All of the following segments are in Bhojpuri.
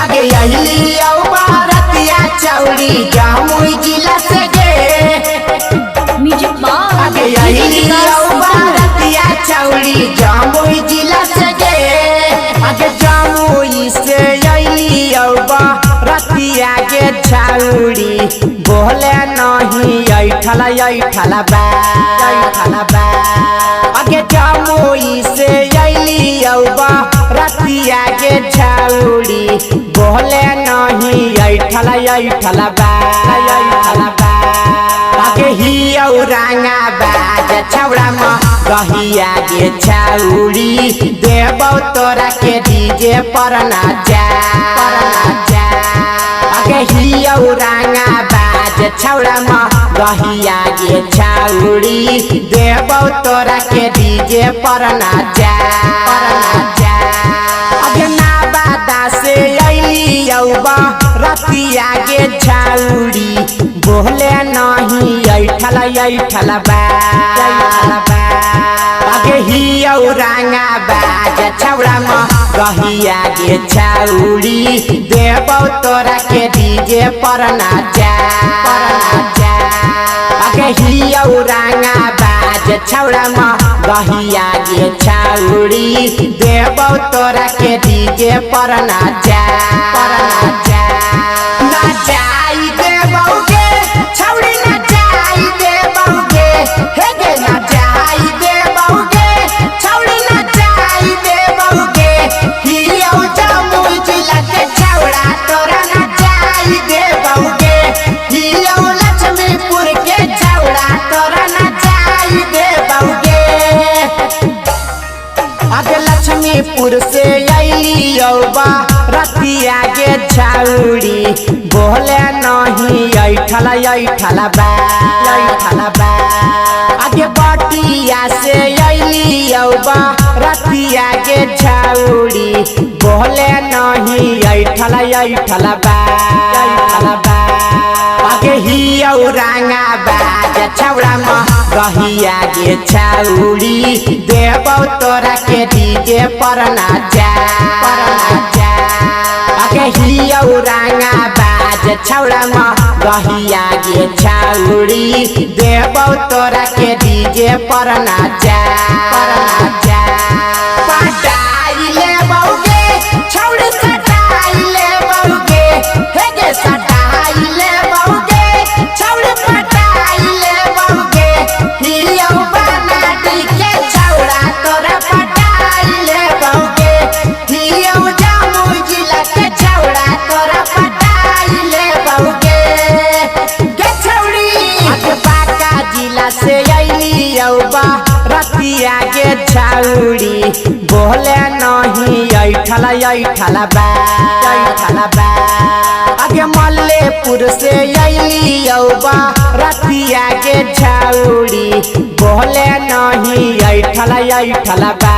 आगे यही रतिया चौड़ी जमुई जिला से गे आगे यही रतिया चौड़ी जमुई जिला से गे आगे जमुई से यही रतिया के छौड़ी बोले नहीं ऐठला बा आगे जमुई से यही रतिया के छौड़ी बोले नहीं ऐठला बा आगे ही रंगा बाज छौड़ा में गहिया के छौड़ी देबौ तोरा के डीजे पर नाचा आगे ही रंगा बाज छौड़ा में गहिया के छौड़ी देबौ तोरा के डीजे पर नाचा आगे नाबादा से अइली रतिया के छौड़ी बोले नहीं ऐठला बा आगे ही रंगा बाज छौड़ा में गहिया के छौड़ी देबौ तोरा के डीजे पर नाचा आगे ही रंगा बाज छौड़ा में गहिया के छौड़ी देबौ तोरा के डीजे पर नाचा नचाई देबौगे छौड़ी नचाई देबौगे हे गे नचाई देबौगे छौड़ी नचाई देबौगे हियो जमुई जिला के छौड़ा तोरा नचाई देबौगे हियो लक्ष्मीपुर के छौड़ा तोरा नचाई देबौगे आगे लक्ष्मीपुर से अइली रतिया के छौड़ी बोले नहीं ऐठला बा आगे बटिया से अइली रतिया के छौड़ी बोले नहीं ऐठला बा आगे ही रंगा बाज छौड़ा में गहिया के छौड़ी देबौ तोरा के डीजे पर नाचा आगे ही रंगा बाज छौड़ा में गहिया के छौड़ी देबौ तोरा के डीजे पर नाचा पटाई लेबौगे छौड़ी सटाई लेबौगे हे गे सटाई लेबौगे छौड़ी पटाई लेबौगे हियो बनाटी के छौड़ा तोरा पटाई लेबौगे हियो जमुई जिला के छौड़ा तोरा पटाई लेबौगे गे छौड़ी आगे बांका जिला से अइली रतिया के छौड़ी बोले नहीं ऐठला बा आगे मल्लेपुर से अइली रतिया के छौड़ी बोले नहीं ऐठला बा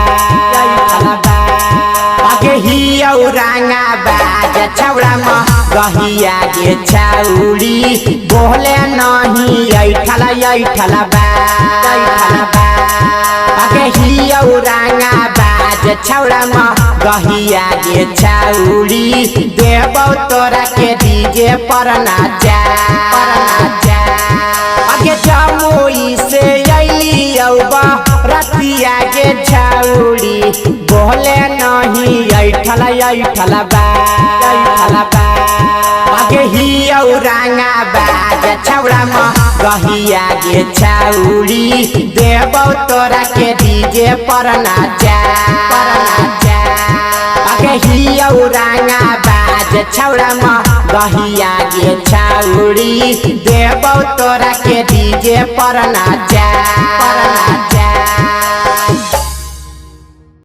आगे ही रंगा बाज छौड़ा में गहिया के छौड़ी बोले नहीं ऐठला बा आगे ही रंगा बाज छौड़ा में गहिया के छौड़ी देबौ तोरा के डीजे पर नाचा आगे जमुई से अइली रतिया के छौड़ी बोले नहीं ऐठला बा आगे ही रंगा बाज छौड़ा में गहिया के छौड़ी देबौ तोरा के डीजे पर नाचा आगे ही रंगा बाज छौड़ा में गहिया के छौड़ी देबौ तोरा के डीजे पर नाचा